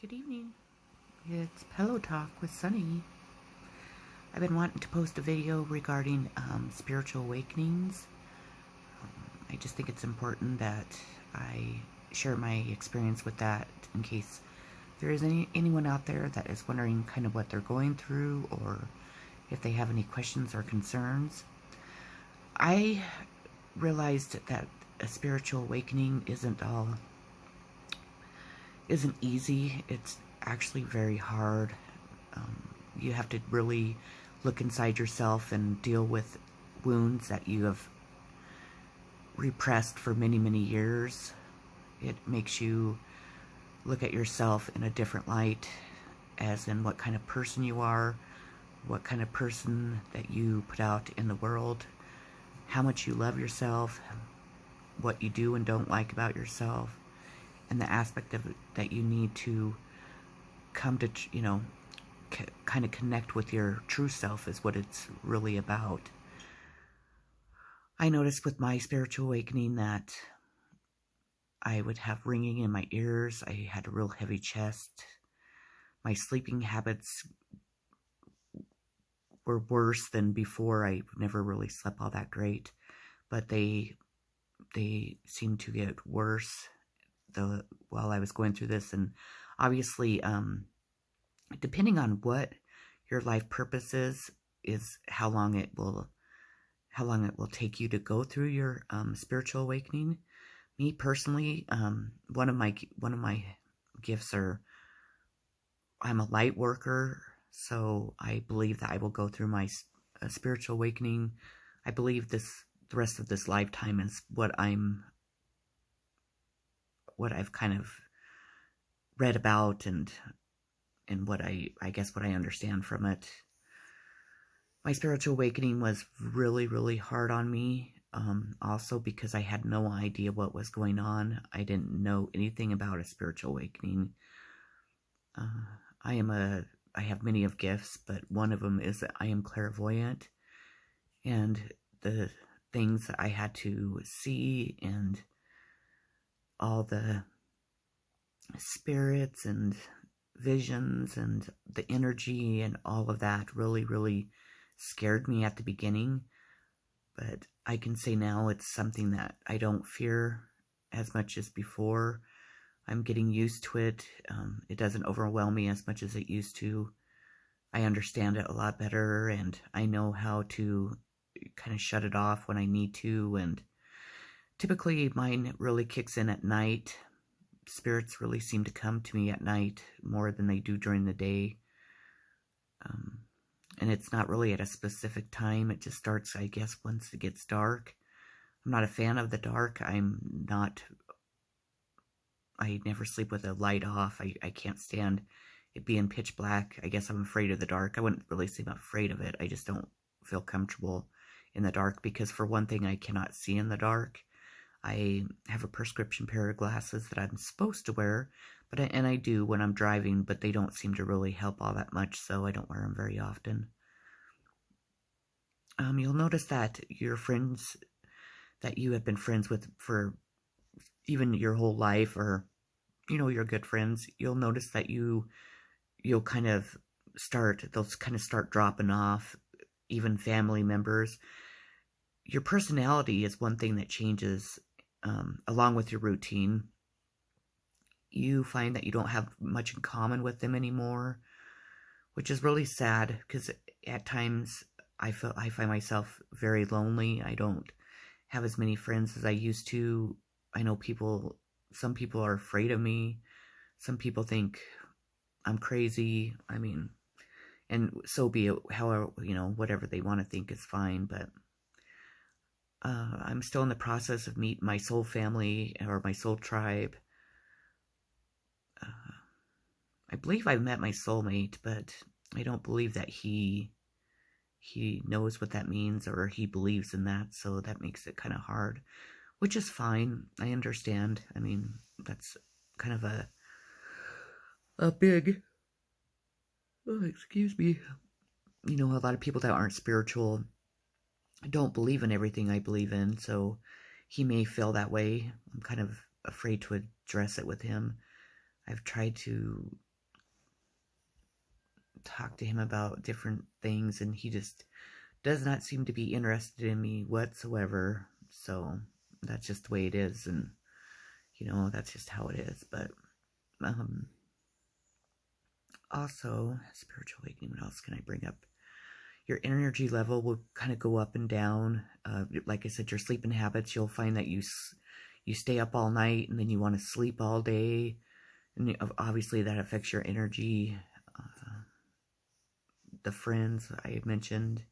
Good evening. It's Pillow Talk with Sunny. I've been wanting to post a video regarding spiritual awakenings. I just think it's important that I share my experience with that in case there is anyone out there that is wondering kind of what they're going through or if they have any questions or concerns. I realized that a spiritual awakening isn't easy. It's actually very hard. You have to really look inside yourself and deal with wounds that you have repressed for many, many years. It makes you look at yourself in a different light, as in what kind of person you are, what kind of person that you put out in the world, how much you love yourself, what you do and don't like about yourself, and the aspect of it that you need to come to, kind of connect with your true self is what it's really about. I noticed with my spiritual awakening that I would have ringing in my ears. I had a real heavy chest. My sleeping habits were worse than before. I never really slept all that great, but they seemed to get worse while I was going through this. And obviously, depending on what your life purpose is how long it will take you to go through your spiritual awakening. Me personally, one of my gifts are I'm a light worker, so I believe that I will go through my spiritual awakening. I believe the rest of this lifetime is what I've kind of read about and what I guess what I understand from it. My spiritual awakening was really, really hard on me. Also because I had no idea what was going on. I didn't know anything about a spiritual awakening. I have many of gifts, but one of them is that I am clairvoyant, and the things that I had to see and all the spirits and visions and the energy and all of that really, really scared me at the beginning. But I can say now it's something that I don't fear as much as before. I'm getting used to it. It doesn't overwhelm me as much as it used to. I understand it a lot better, and I know how to kind of shut it off when I need to. And typically mine really kicks in at night. Spirits really seem to come to me at night more than they do during the day. And it's not really at a specific time. It just starts, I guess, once it gets dark. I'm not a fan of the dark. I never sleep with a light off. I can't stand it being pitch black. I guess I'm afraid of the dark. I wouldn't really say I'm afraid of it. I just don't feel comfortable in the dark because, for one thing, I cannot see in the dark. I have a prescription pair of glasses that I'm supposed to wear, and I do when I'm driving, but they don't seem to really help all that much, so I don't wear them very often. You'll notice that your friends that you have been friends with for even your whole life, or your good friends, you'll notice that they'll kind of start dropping off. Even family members. Your personality is one thing that changes along with your routine. You find that you don't have much in common with them anymore, which is really sad because at times I find myself very lonely. I don't have as many friends as I used to. I know some people are afraid of me. Some people think I'm crazy. I mean, and so be it. However, whatever they want to think is fine, but I'm still in the process of meeting my soul family or my soul tribe. I believe I've met my soulmate, but I don't believe that he knows what that means or he believes in that, so that makes it kind of hard, which is fine. I understand. I mean, that's kind of a big, excuse me, a lot of people that aren't spiritual don't believe in everything I believe in, so he may feel that way. I'm kind of afraid to address it with him. I've tried to talk to him about different things, and he just does not seem to be interested in me whatsoever. So that's just the way it is, and that's just how it is. But also, spiritual awakening, what else can I bring up? Your energy level will kind of go up and down. Like I said, your sleeping habits, you'll find that you stay up all night and then you want to sleep all day. And obviously that affects your energy. The friends I mentioned,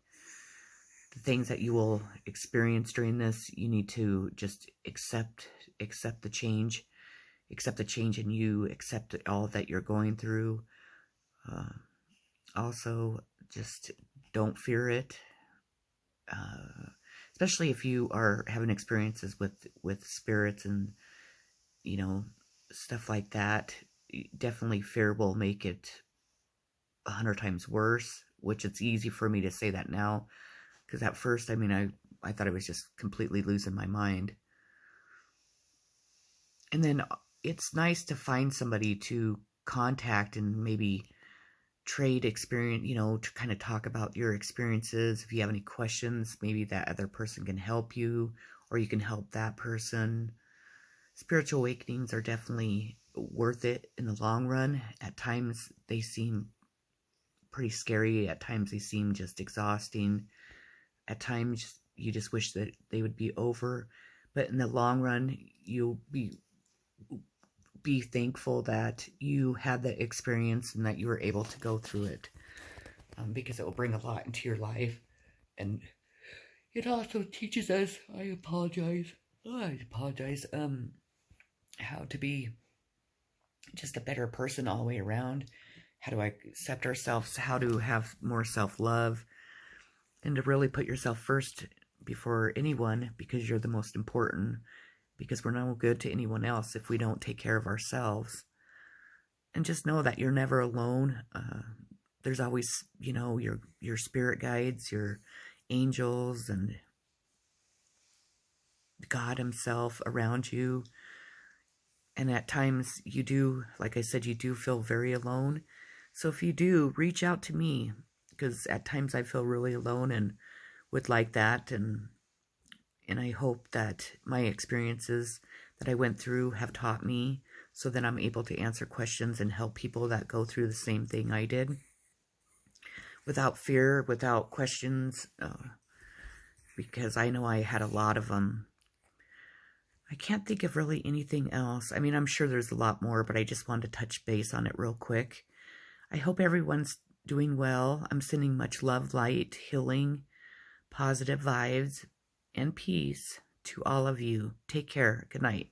the things that you will experience during this, you need to just accept the change. Accept the change in you. Accept all that you're going through. Also, just don't fear it. Especially if you are having experiences with spirits and stuff like that. Definitely fear will make it 100 times worse, which it's easy for me to say that now, because at first, I thought I was just completely losing my mind. And then it's nice to find somebody to contact and maybe trade experience, to kind of talk about your experiences. If you have any questions, maybe that other person can help you, or you can help that person. Spiritual awakenings are definitely worth it in the long run. At times they seem pretty scary. At times they seem just exhausting. At times you just wish that they would be over. But in the long run, you'll be thankful that you had that experience and that you were able to go through it, because it will bring a lot into your life. And it also teaches us, I apologize, how to be just a better person all the way around, how to accept ourselves, how to have more self-love, and to really put yourself first before anyone, because you're the most important, because we're no good to anyone else if we don't take care of ourselves. And just know that you're never alone. There's always, your spirit guides, your angels, and God himself around you. And at times you do, like I said, you do feel very alone. So if you do, reach out to me, because at times I feel really alone and would like that. And I hope that my experiences that I went through have taught me, so that I'm able to answer questions and help people that go through the same thing I did, without fear, without questions, because I know I had a lot of them. I can't think of really anything else. I'm sure there's a lot more, but I just wanted to touch base on it real quick. I hope everyone's doing well. I'm sending much love, light, healing, positive vibes, and peace to all of you. Take care. Good night.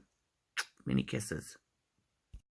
Many kisses.